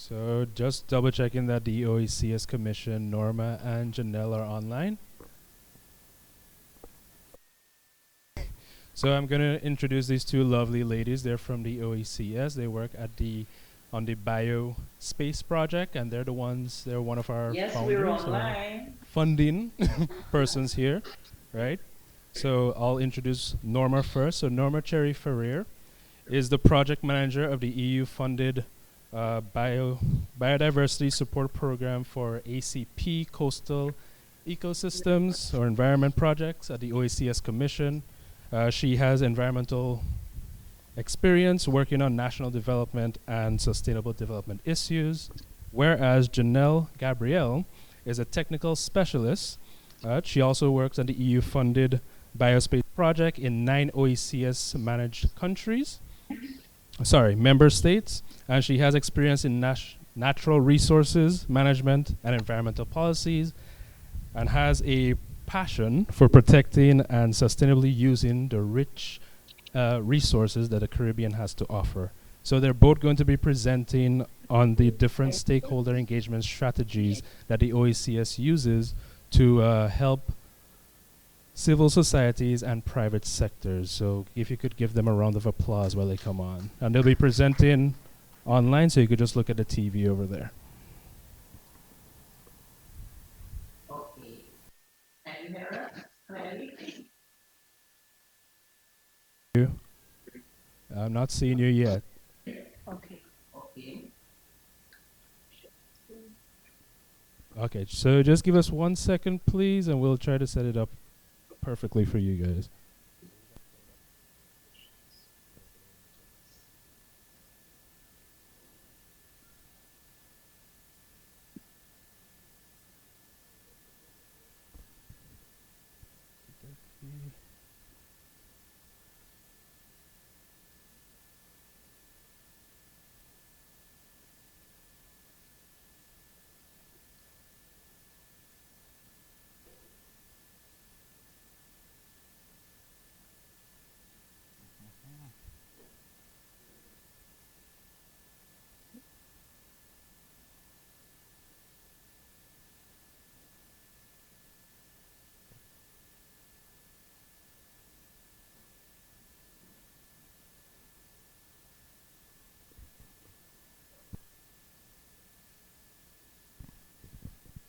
So just double checking that the OECS Commission, Norma and Janelle are online. So I'm going to introduce these two lovely ladies. They're from the OECS. They work at on the biospace project, and they're one of our founders or funding persons here, right? So I'll introduce Norma first. So Norma Cherry Ferrer is the project manager of the EU-funded biodiversity support program for ACP coastal ecosystems or environment projects at the OECS Commission. She has environmental experience working on national development and sustainable development issues, whereas Janelle Gabrielle is a technical specialist. She also works on the EU-funded biospace project in 9 OECS managed member states, and she has experience in natural resources management and environmental policies, and has a passion for protecting and sustainably using the rich resources that the Caribbean has to offer. So they're both going to be presenting on the different stakeholder engagement strategies that the OECS uses to help civil societies and private sectors. So if you could give them a round of applause while they come on. And they'll be presenting online, so you could just look at the TV over there. Okay. Can you hear us clearly? I'm not seeing you yet. Okay. Okay. Okay, so just give us 1 second, please, and we'll try to set it up perfectly for you guys.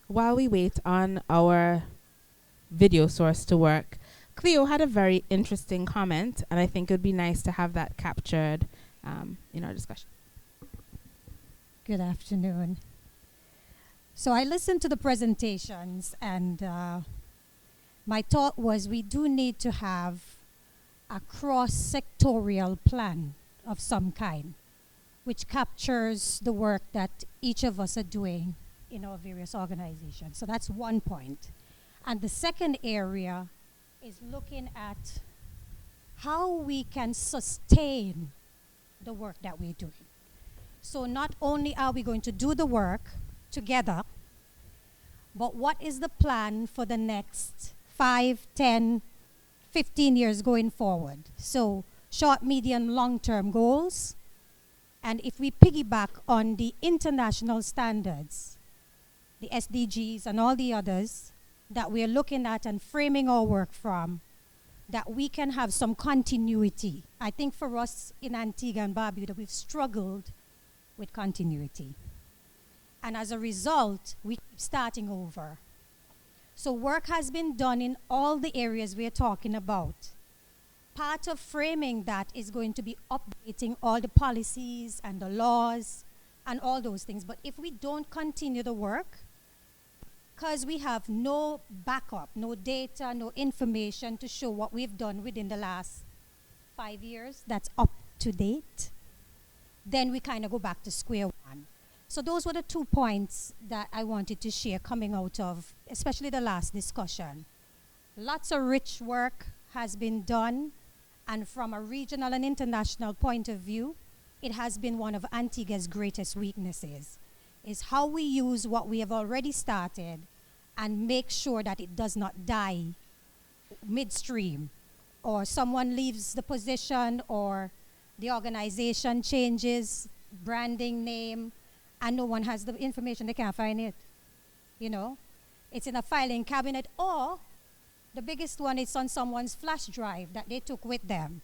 While we wait on our video source to work, Cleo had a very interesting comment, and I think it would be nice to have that captured in our discussion. Good afternoon. So I listened to the presentations, and my thought was we do need to have a cross-sectorial plan of some kind, which captures the work that each of us are doing in our various organizations. So that's one point. And the second area is looking at how we can sustain the work that we're doing. So not only are we going to do the work together, but what is the plan for the next 5, 10, 15 years going forward? So short, medium, long-term goals. And if we piggyback on the international standards, the SDGs and all the others that we're looking at and framing our work from, that we can have some continuity. I think for us in Antigua and Barbuda, we've struggled with continuity. And as a result, we keep starting over. So work has been done in all the areas we're talking about. Part of framing that is going to be updating all the policies and the laws and all those things. But if we don't continue the work, because we have no backup, no data, no information to show what we've done within the last 5 years that's up to date, then we kind of go back to square one. So those were the 2 points that I wanted to share coming out of, especially the last discussion. Lots of rich work has been done, and from a regional and international point of view, it has been one of Antigua's greatest weaknesses, is how we use what we have already started and make sure that it does not die midstream, or someone leaves the position, or the organization changes, branding name, and no one has the information, they can't find it. You know, it's in a filing cabinet, or the biggest one is on someone's flash drive that they took with them.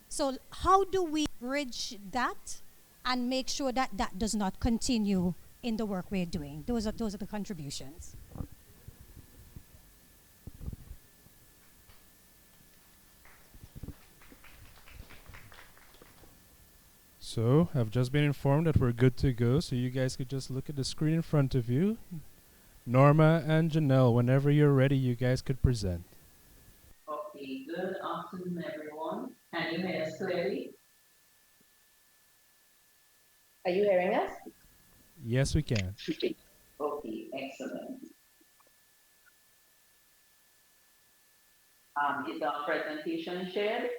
So how do we bridge that and make sure that that does not continue in the work we're doing? Those are the contributions. So I've just been informed that we're good to go, so you guys could just look at the screen in front of you. Norma and Janelle, whenever you're ready, you guys could present. Okay, good afternoon, everyone. Can you hear us clearly? Are you hearing us? Yes, we can. Okay, excellent. Is our presentation shared?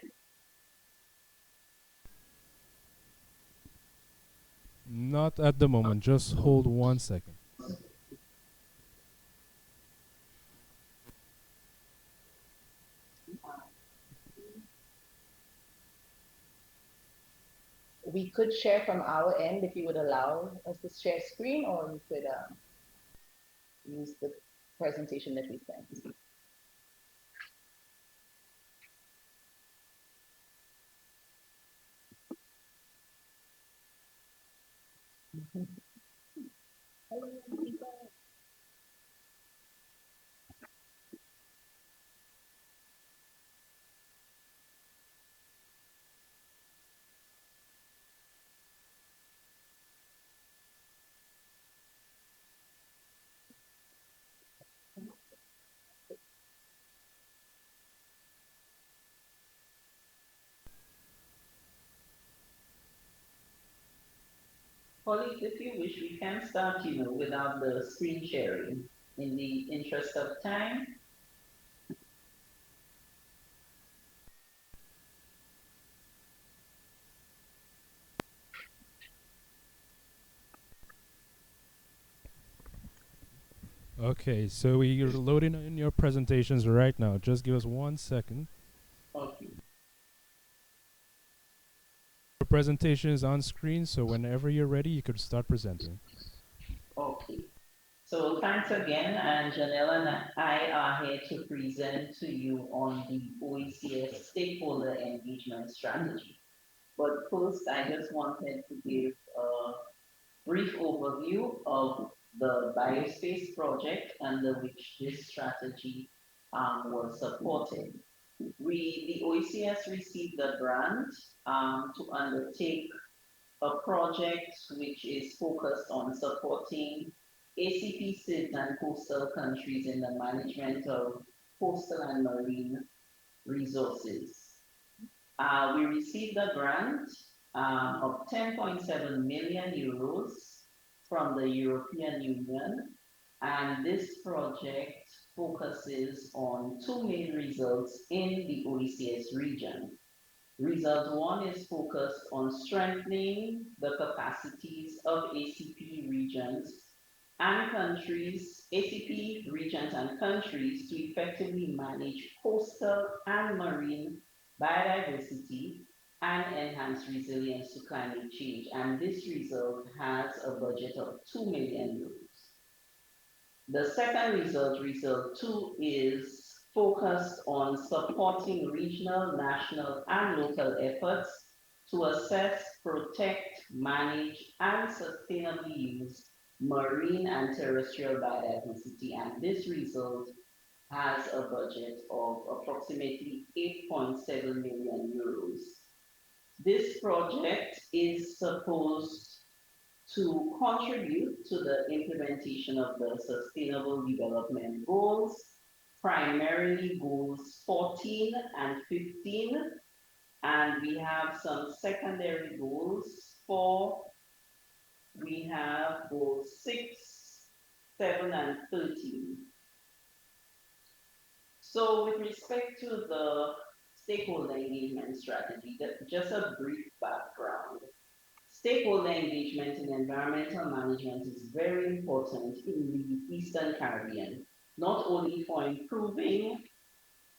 Not at the moment, just hold 1 second. We could share from our end if you would allow us to share screen, or we could use the presentation that we sent. Colleagues, if you wish, we can start, without the screen sharing in the interest of time. Okay, so we're loading in your presentations right now. Just give us 1 second. Okay. Your presentation is on screen, so whenever you're ready, you could start presenting. Okay. So thanks again, and Janelle and I are here to present to you on the OECS Stakeholder Engagement Strategy. But first, I just wanted to give a brief overview of the biospace project under which this strategy was supported. The OECS received a grant to undertake a project which is focused on supporting ACP SIDS and coastal countries in the management of coastal and marine resources. We received a grant of 10.7 million euros from the European Union, and this project focuses on two main results in the OECS region. Result one is focused on strengthening the capacities of ACP regions and countries, ACP regions and countries to effectively manage coastal and marine biodiversity and enhance resilience to climate change. And this result has a budget of 2 million euros. The second result two, is focused on supporting regional, national, and local efforts to assess, protect, manage, and sustainably use marine and terrestrial biodiversity. And this result has a budget of approximately 8.7 million euros. This project is supposed to contribute to the implementation of the Sustainable Development Goals, primarily goals 14 and 15, and we have some secondary goals we have goals 6, 7, and 13. So with respect to the stakeholder engagement strategy, just a brief background. Stakeholder engagement in environmental management is very important in the Eastern Caribbean, not only for improving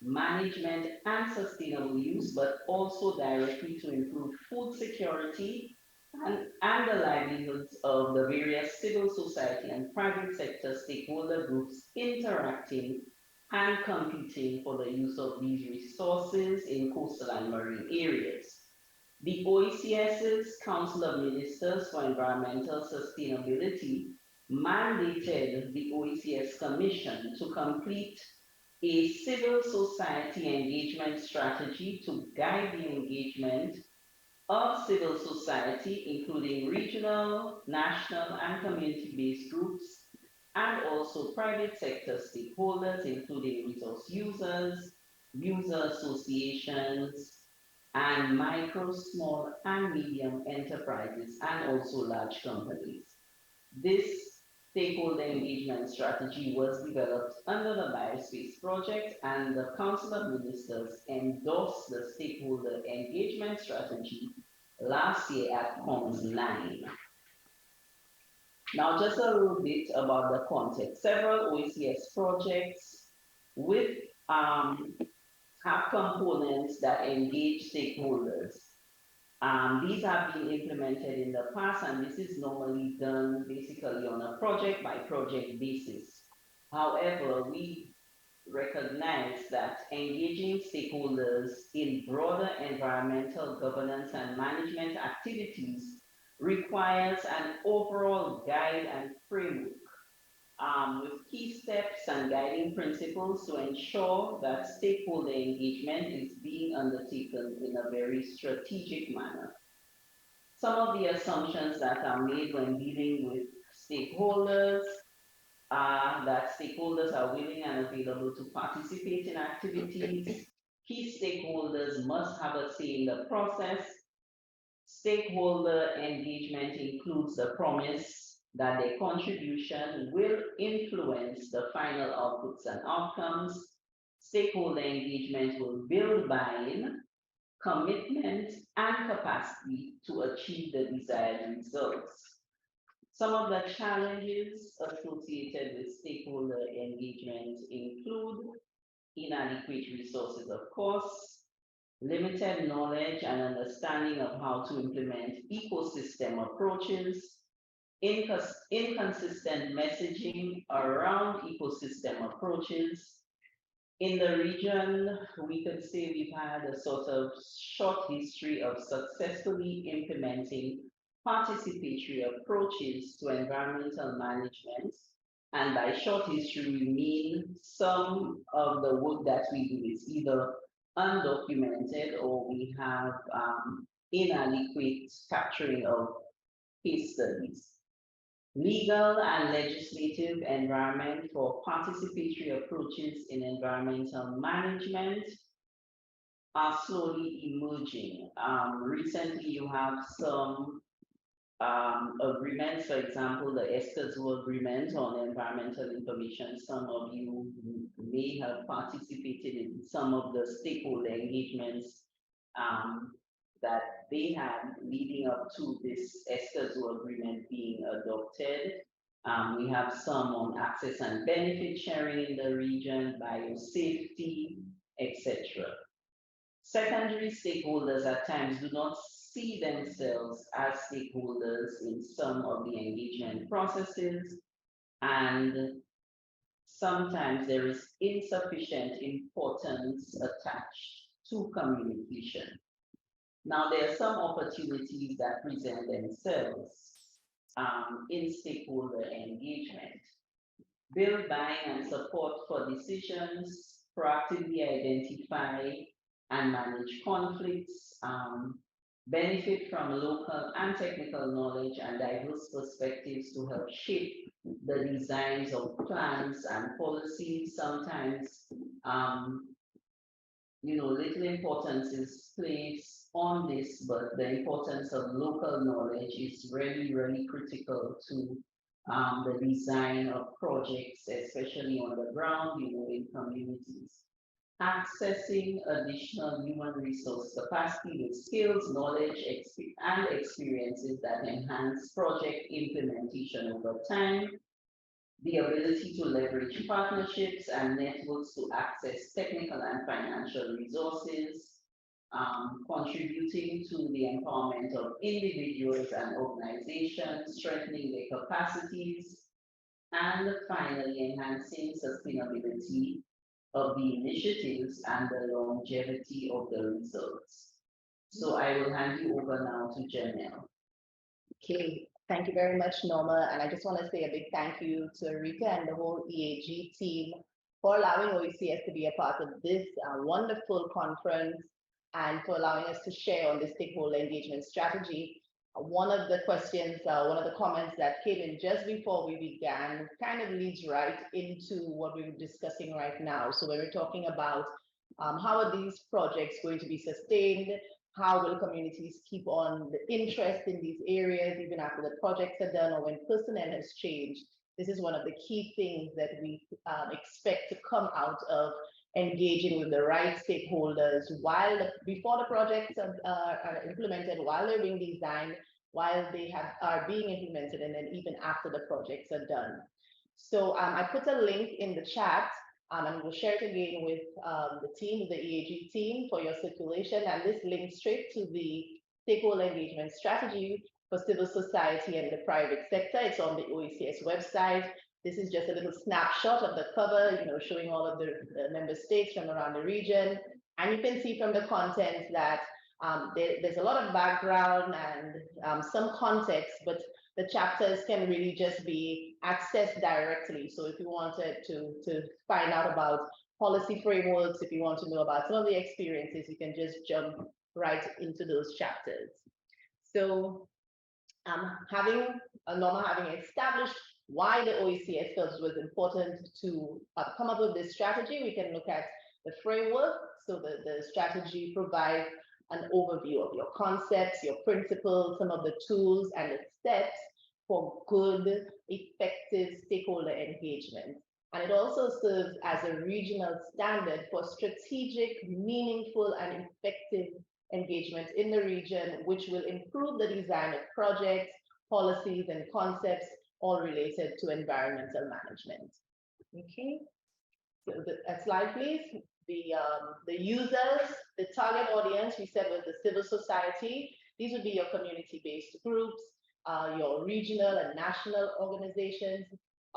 management and sustainable use, but also directly to improve food security and the livelihoods of the various civil society and private sector stakeholder groups interacting and competing for the use of these resources in coastal and marine areas. The OECS's Council of Ministers for Environmental Sustainability mandated the OECS Commission to complete a civil society engagement strategy to guide the engagement of civil society, including regional, national, and community-based groups, and also private sector stakeholders, including resource users, user associations, and micro, small, and medium enterprises, and also large companies. This stakeholder engagement strategy was developed under the Biospace Project, and the Council of Ministers endorsed the stakeholder engagement strategy last year at COMS 9. Now, just a little bit about the context. Several OECS projects with have components that engage stakeholders. These have been implemented in the past, and this is normally done basically on a project by project basis. However, we recognize that engaging stakeholders in broader environmental governance and management activities requires an overall guide and framework with key steps and guiding principles to ensure that stakeholder engagement is being undertaken in a very strategic manner. Some of the assumptions that are made when dealing with stakeholders are that stakeholders are willing and available to participate in activities. Key stakeholders must have a say in the process. Stakeholder engagement includes the promise that their contribution will influence the final outputs and outcomes. Stakeholder engagement will build buy-in, commitment, and capacity to achieve the desired results. Some of the challenges associated with stakeholder engagement include inadequate resources, of course, limited knowledge and understanding of how to implement ecosystem approaches, inconsistent messaging around ecosystem approaches. In the region, we could say we've had a sort of short history of successfully implementing participatory approaches to environmental management. And by short history, we mean some of the work that we do is either undocumented or we have inadequate capturing of case studies. Legal and legislative environment for participatory approaches in environmental management are slowly emerging. Recently, you have some agreements, for example, the EECO agreement on environmental information. Some of you may have participated in some of the stakeholder engagements that they had leading up to this EECO agreement being adopted. We have some on access and benefit sharing in the region, biosafety, etc. Secondary stakeholders at times do not see themselves as stakeholders in some of the engagement processes, and sometimes there is insufficient importance attached to communication. Now, there are some opportunities that present themselves in stakeholder engagement. Build buy-in and support for decisions, proactively identify and manage conflicts, benefit from local and technical knowledge and diverse perspectives to help shape the designs of plans and policies. Sometimes, little importance is placed on this, but the importance of local knowledge is really, really critical to the design of projects, especially on the ground, in communities. Accessing additional human resource capacity with skills, knowledge, and experiences that enhance project implementation over time, the ability to leverage partnerships and networks to access technical and financial resources, contributing to the empowerment of individuals and organizations, strengthening their capacities, and finally enhancing sustainability of the initiatives and the longevity of the results. So I will hand you over now to Janelle. Okay, thank you very much, Norma. And I just want to say a big thank you to Rita and the whole EAG team for allowing OECS to be a part of this wonderful conference and for allowing us to share on the stakeholder engagement strategy. One of the questions, one of the comments that came in just before we began kind of leads right into what we're discussing right now. So when we're talking about how are these projects going to be sustained, how will communities keep on the interest in these areas even after the projects are done or when personnel has changed? This is one of the key things that we expect to come out of engaging with the right stakeholders before the projects are implemented, while they're being designed, while they are being implemented, and then even after the projects are done. So I put a link in the chat and we'll share it again with the team, the EAG team for your circulation. And this links straight to the stakeholder engagement strategy for civil society and the private sector. It's on the OECS website. This is just a little snapshot of the cover, showing all of the member states from around the region. And you can see from the content that there's a lot of background and some context, but the chapters can really just be accessed directly. So if you wanted to find out about policy frameworks, if you want to know about some of the experiences, you can just jump right into those chapters. So Norma having established why the OECS felt it was important to come up with this strategy, we can look at the framework. So the strategy provides an overview of your concepts, your principles, some of the tools and the steps for good, effective stakeholder engagement. And it also serves as a regional standard for strategic, meaningful, and effective engagement in the region, which will improve the design of projects, policies, and concepts, all related to environmental management. Okay, so a slide, please. The users, the target audience, we said was the civil society. These would be your community-based groups, your regional and national organizations,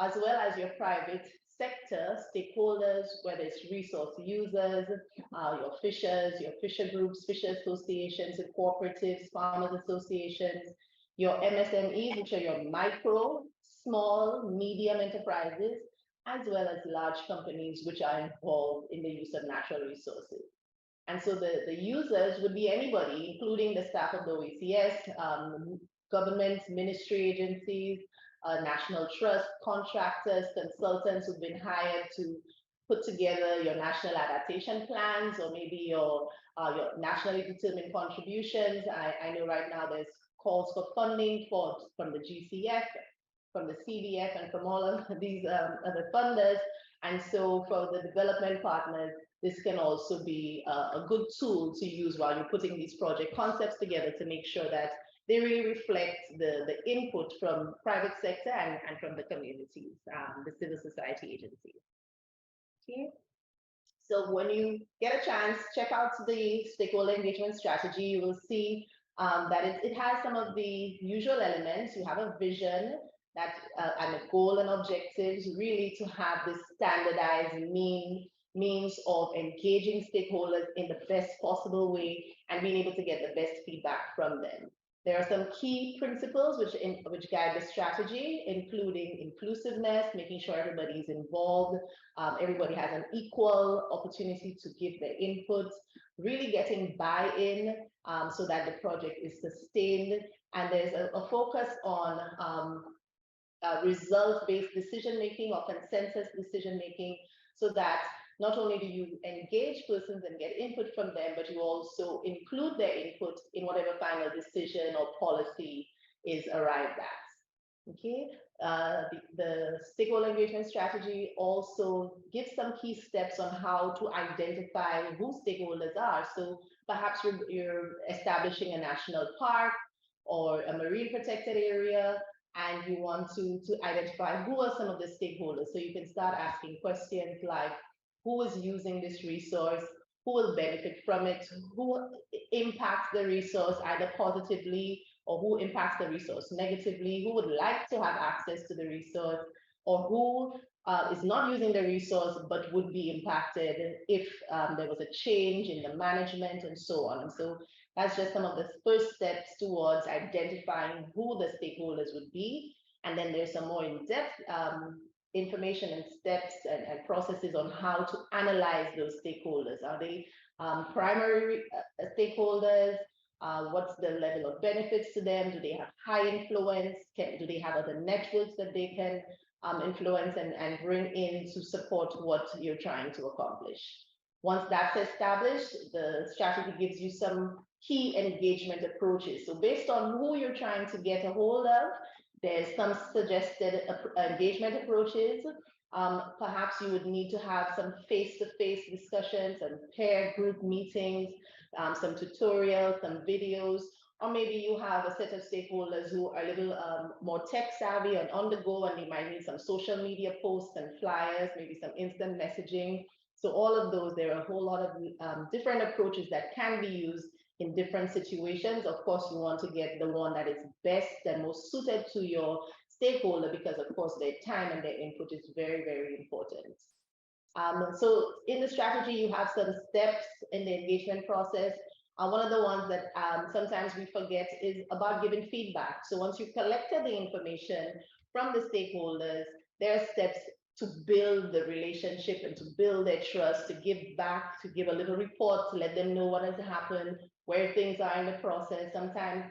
as well as your private sector stakeholders, whether it's resource users, your fishers, your fisher groups, fisher associations and cooperatives, farmers associations, your MSMEs, which are your micro, small, medium enterprises, as well as large companies which are involved in the use of natural resources. And so the users would be anybody, including the staff of the OECS, governments, ministry agencies, national trust, contractors, consultants who've been hired to put together your national adaptation plans or maybe your nationally determined contributions. I know right now there's calls for funding from the GCF, from the CDF, and from all of these other funders. And so for the development partners, this can also be a good tool to use while you're putting these project concepts together to make sure that they really reflect the input from private sector and from the communities, the civil society agencies. Okay. So when you get a chance, check out the stakeholder engagement strategy. You will see that it has some of the usual elements. You have a vision that and a goal and objectives, really to have this standardized means of engaging stakeholders in the best possible way and being able to get the best feedback from them. There are some key principles which guide the strategy, including inclusiveness, making sure everybody's involved, everybody has an equal opportunity to give their input, really getting buy-in so that the project is sustained. And there's a focus on result-based decision-making or consensus decision-making, so that not only do you engage persons and get input from them, but you also include their input in whatever final decision or policy is arrived at. Okay, the stakeholder engagement strategy also gives some key steps on how to identify who stakeholders are. So perhaps you're establishing a national park or a marine protected area, and you want to identify who are some of the stakeholders. So you can start asking questions like, who is using this resource? who will benefit from it, who impacts the resource either positively or who impacts the resource negatively, who would like to have access to the resource, or who is not using the resource but would be impacted if there was a change in the management and so on. And so that's just some of the first steps towards identifying who the stakeholders would be. And then there's some more in-depth information and steps and processes on how to analyze those stakeholders. Are they primary stakeholders? What's the level of benefits to them? Do they have high influence? Do they have other networks that they can influence and bring in to support what you're trying to accomplish? Once that's established, the strategy gives you some key engagement approaches. So based on who you're trying to get a hold of, there's some suggested engagement approaches. Perhaps you would need to have some face-to-face discussions and pair group meetings, some tutorials, some videos, or maybe you have a set of stakeholders who are a little more tech savvy and on the go, and they might need some social media posts and flyers, maybe some instant messaging. So all of those, there are a whole lot of different approaches that can be used in different situations. Of course, you want to get the one that is best and most suited to your stakeholder, because of course their time and their input is very, very important. So in the strategy, you have some steps in the engagement process. One of the ones that sometimes we forget is about giving feedback. So once you've collected the information from the stakeholders, there are steps to build the relationship and to build their trust, to give back, to give a little report, to let them know what has happened, where things are in the process. Sometimes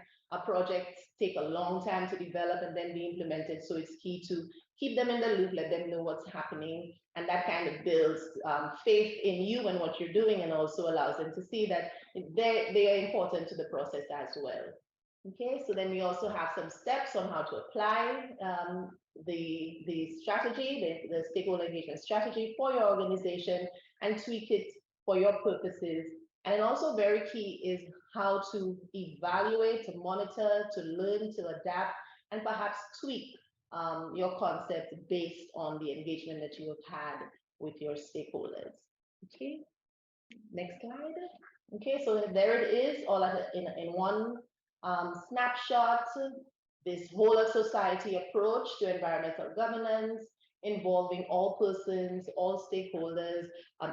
projects take a long time to develop and then be implemented. So it's key to keep them in the loop, let them know what's happening. And that kind of builds faith in you and what you're doing, and also allows them to see that they are important to the process as well. Okay, so then we also have some steps on how to apply the strategy, the stakeholder engagement strategy for your organization, and tweak it for your purposes. And then also very key is how to evaluate, to monitor, to learn, to adapt, and perhaps tweak your concept based on the engagement that you have had with your stakeholders. Okay, next slide. Okay, so there it is, all in one snapshot. This whole of society approach to environmental governance, involving all persons, all stakeholders,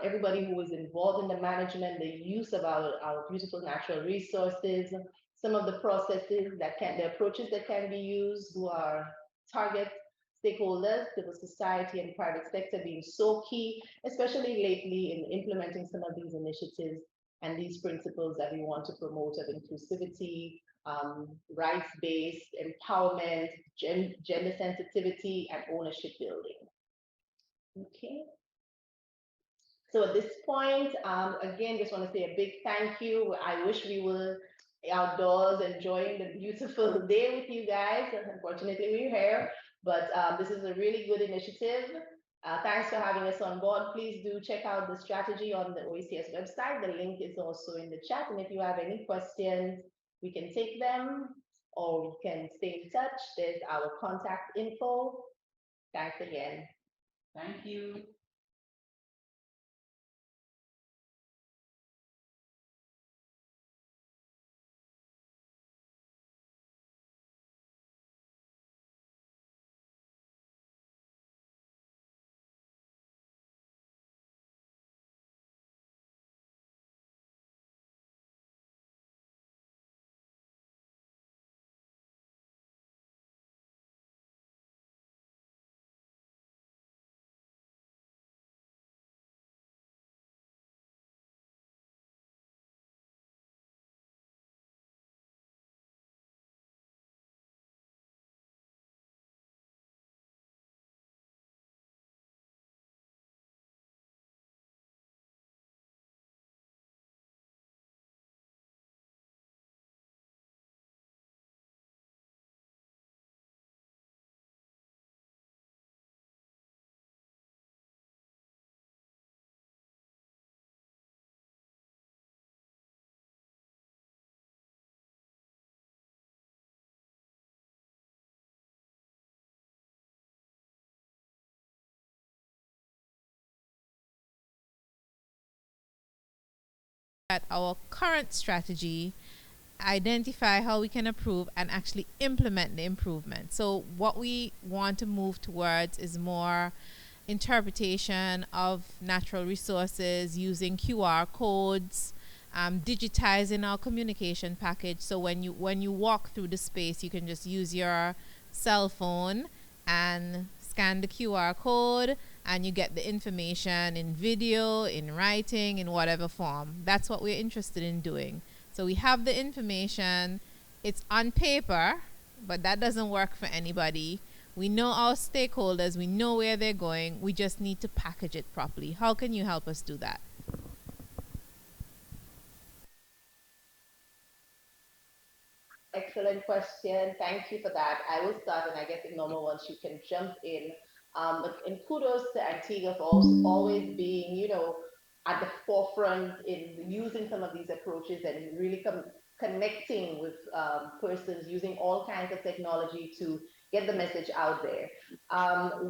everybody who is involved in the management, the use of our beautiful natural resources, some of the processes the approaches that can be used, who are target stakeholders, civil society and private sector being so key, especially lately in implementing some of these initiatives and these principles that we want to promote of inclusivity, rights-based empowerment, gender sensitivity, and ownership building. Okay. So at this point, again, just want to say a big thank you. I wish we were outdoors enjoying the beautiful day with you guys. Unfortunately, we're here, but this is a really good initiative. Thanks for having us on board. Please do check out the strategy on the OECS website. The link is also in the chat. And if you have any questions, we can take them, or we can stay in touch. There's our contact info. Thanks again. Thank you. at our current strategy, identify how we can improve, and actually implement the improvement. So what we want to move towards is more interpretation of natural resources using QR codes, digitizing our communication package. So when you walk through the space, you can just use your cell phone and scan the QR code, and you get the information in video, in writing, in whatever form. That's what we're interested in doing. So we have the information, it's on paper, but that doesn't work for anybody. We know our stakeholders, we know where they're going, we just need to package it properly. How can you help us do that? Excellent question. Thank you for that. I will start, and I guess if Norma wants, you can jump in. And kudos to Antigua for always being, at the forefront in using some of these approaches and really connecting with persons using all kinds of technology to get the message out there.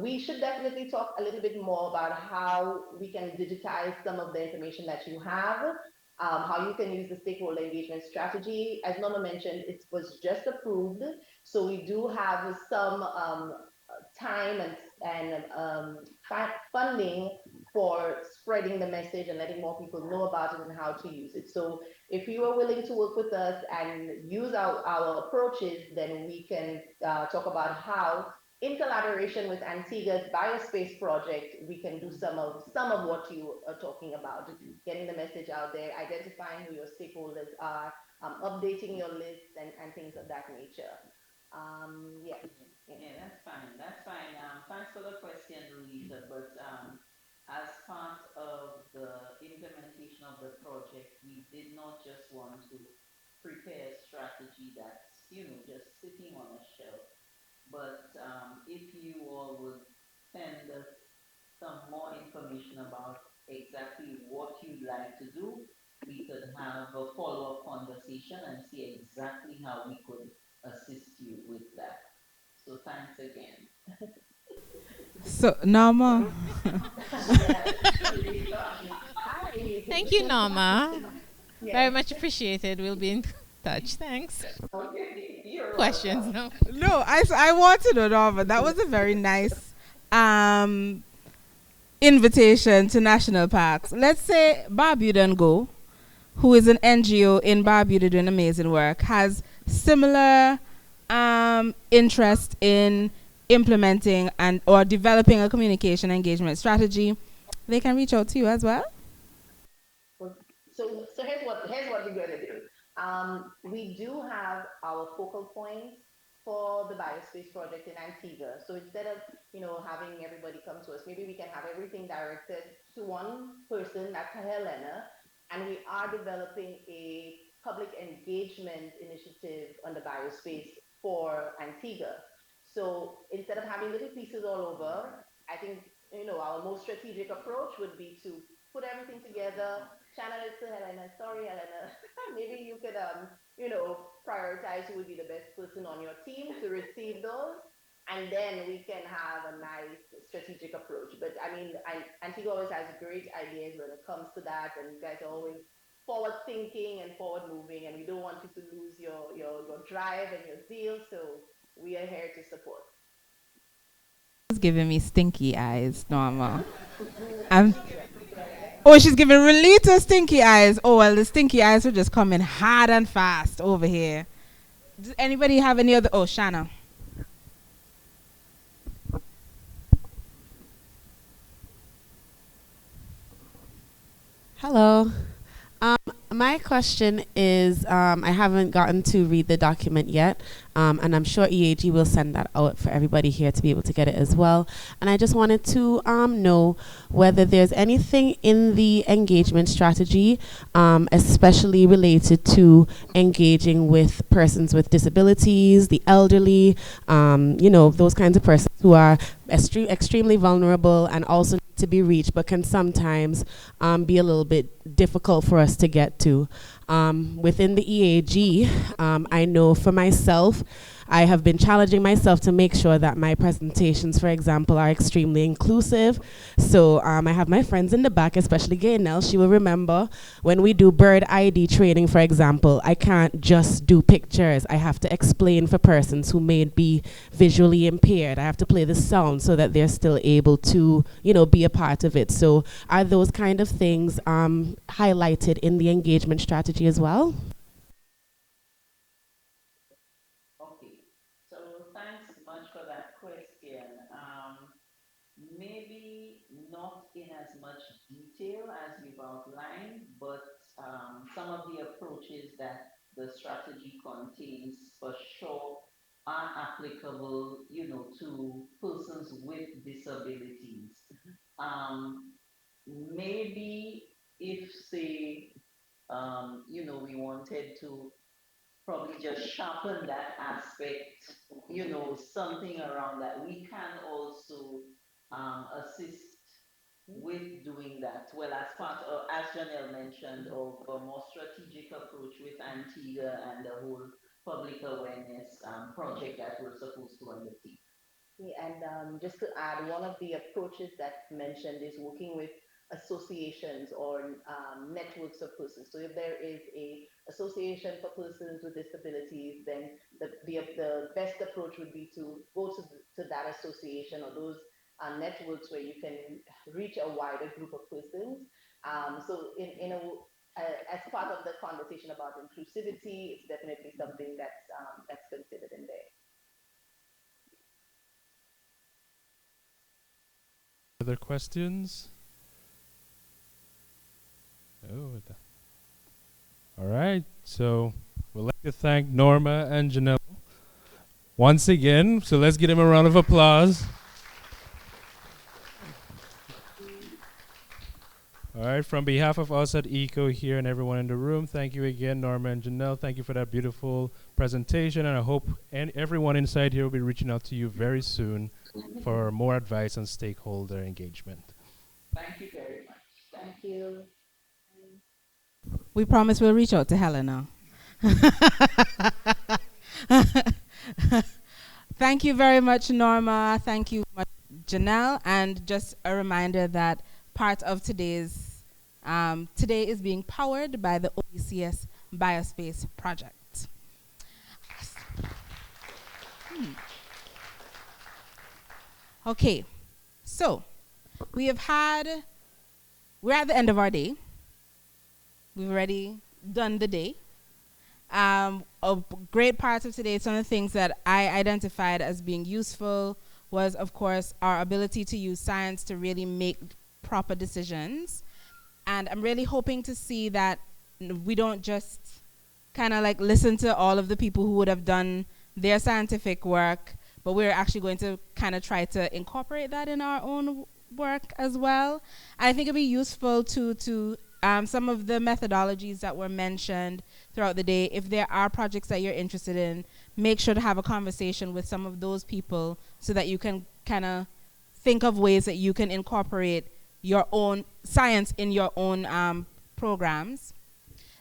We should definitely talk a little bit more about how we can digitize some of the information that you have, how you can use the stakeholder engagement strategy. As Norma mentioned, it was just approved, so we do have some time and funding for spreading the message and letting more people know about it and how to use it. So if you are willing to work with us and use our approaches, then we can talk about how, in collaboration with Antigua's Biospace project, we can do some of what you are talking about, getting the message out there, identifying who your stakeholders are, updating your list, and things of that nature. Yeah, that's fine. That's fine. Thanks for the question, Louisa. But as part of the implementation of the project, we did not just want to prepare a strategy that's, just sitting on a shelf. But if you all would send us some more information about exactly what you'd like to do, we could have a follow-up conversation and see exactly how we could assist you with that. So thanks again. So, Norma. Thank you, Norma. Yeah. Very much appreciated. We'll be in touch. Thanks. Okay, you're Questions? welcome. No. No, I want to know, Norma. That was a very nice invitation to national parks. Let's say Barbuda Go, who is an NGO in Barbuda doing amazing work, has similar interest in implementing and or developing a communication engagement strategy. They can reach out to you as well. So here's what we're going to do. We do have our focal points for the Biospace project in Antigua. So instead of having everybody come to us, maybe we can have everything directed to one person, that's Helena, and we are developing a public engagement initiative on the Biospace for Antigua. So instead of having little pieces all over, I think our most strategic approach would be to put everything together, channel it to Helena. Sorry, Helena, maybe you could prioritize who would be the best person on your team to receive those, and then we can have a nice strategic approach. But I mean, Antigua always has great ideas when it comes to that, and you guys are always forward thinking and forward moving, and we don't want you to lose your drive and your zeal, so we are here to support. She's giving me stinky eyes, Norma. Oh, she's giving Relita stinky eyes. Oh, well, the stinky eyes are just coming hard and fast over here. Does anybody have any other? Oh, Shanna. Hello. My question is, I haven't gotten to read the document yet, and I'm sure EAG will send that out for everybody here to be able to get it as well. And I just wanted to know whether there's anything in the engagement strategy, especially related to engaging with persons with disabilities, the elderly, those kinds of persons who are extremely vulnerable and also need to be reached, but can sometimes be a little bit difficult for us to get to. Within the EAG, I know for myself, I have been challenging myself to make sure that my presentations, for example, are extremely inclusive. So I have my friends in the back, especially Gaynell. She will remember when we do bird ID training, for example, I can't just do pictures. I have to explain for persons who may be visually impaired. I have to play the sound so that they're still able to, be a part of it. So are those kind of things highlighted in the engagement strategy as well? Okay, so thanks much for that question. Maybe not in as much detail as you've outlined, but some of the approaches that the strategy contains for sure are applicable, to persons with disabilities. Um, Maybe if, say, we wanted to probably just sharpen that aspect, something around that. We can also assist with doing that. Well, as part of, as Janelle mentioned, of a more strategic approach with Antigua and the whole public awareness project that we're supposed to undertake. Yeah, and just to add, one of the approaches that's mentioned is working with associations or networks of persons. So if there is a association for persons with disabilities, then the best approach would be to go to that association or those networks where you can reach a wider group of persons. So as part of the conversation about inclusivity, it's definitely something that's considered in there. Other questions? Oh, all right. So we'd like to thank Norma and Janelle once again. So let's give them a round of applause. All right. From behalf of us at EECO here and everyone in the room, thank you again, Norma and Janelle. Thank you for that beautiful presentation. And I hope everyone inside here will be reaching out to you very soon for more advice on stakeholder engagement. Thank you very much. Thank you. We promise we'll reach out to Helena. Thank you very much, Norma. Thank you much, Janelle. And just a reminder that part of today is being powered by the OECS Biospace Project. Okay, so we're at the end of our day. We've already done the day. A great part of today, some of the things that I identified as being useful was, of course, our ability to use science to really make proper decisions. And I'm really hoping to see that we don't just kind of like listen to all of the people who would have done their scientific work, but we're actually going to kind of try to incorporate that in our own work as well. I think it'd be useful to some of the methodologies that were mentioned throughout the day. If there are projects that you're interested in, make sure to have a conversation with some of those people so that you can kind of think of ways that you can incorporate your own science in your own programs.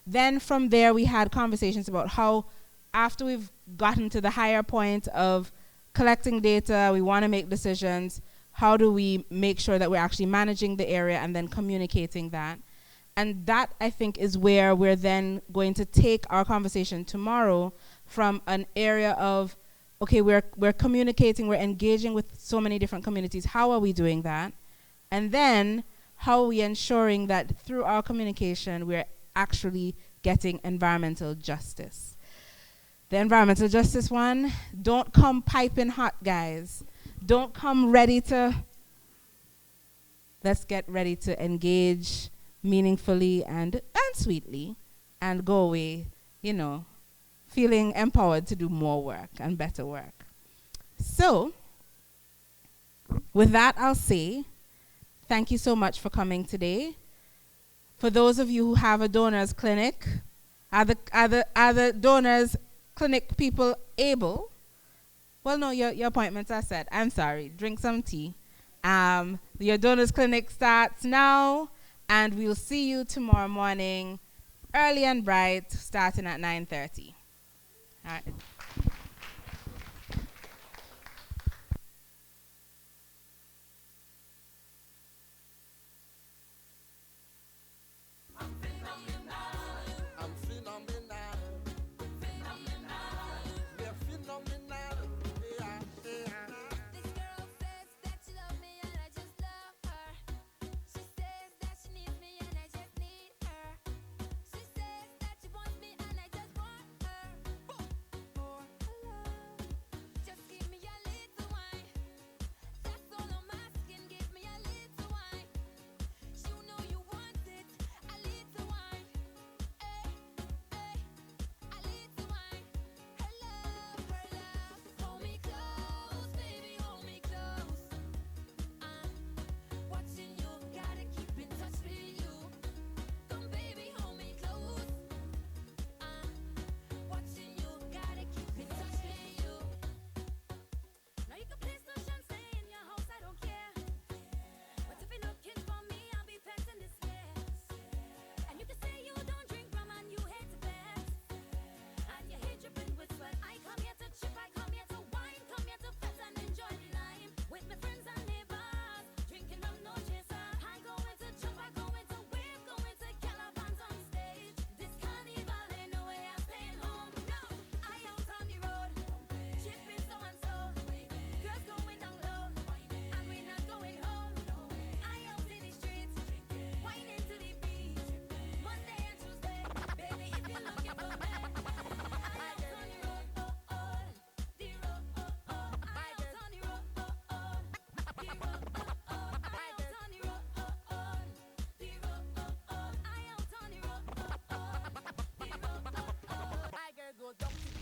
Then from there, we had conversations about how, after we've gotten to the higher point of collecting data, we want to make decisions, how do we make sure that we're actually managing the area and then communicating that? And that, I think, is where we're then going to take our conversation tomorrow from an area of, okay, we're communicating, we're engaging with so many different communities. How are we doing that? And then how are we ensuring that through our communication, we're actually getting environmental justice? The environmental justice one, don't come piping hot, guys. Don't come ready to, let's get ready to engage meaningfully and sweetly and go away, feeling empowered to do more work and better work. So, with that, I'll say thank you so much for coming today. For those of you who have a donors clinic, are the donors clinic people able? Well, no, your appointments are set. I'm sorry. Drink some tea. Your donors clinic starts now, and we'll see you tomorrow morning, early and bright, starting at 9:30. All right.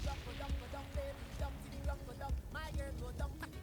go down, baby, jump to the ground, go down. My girl go down to the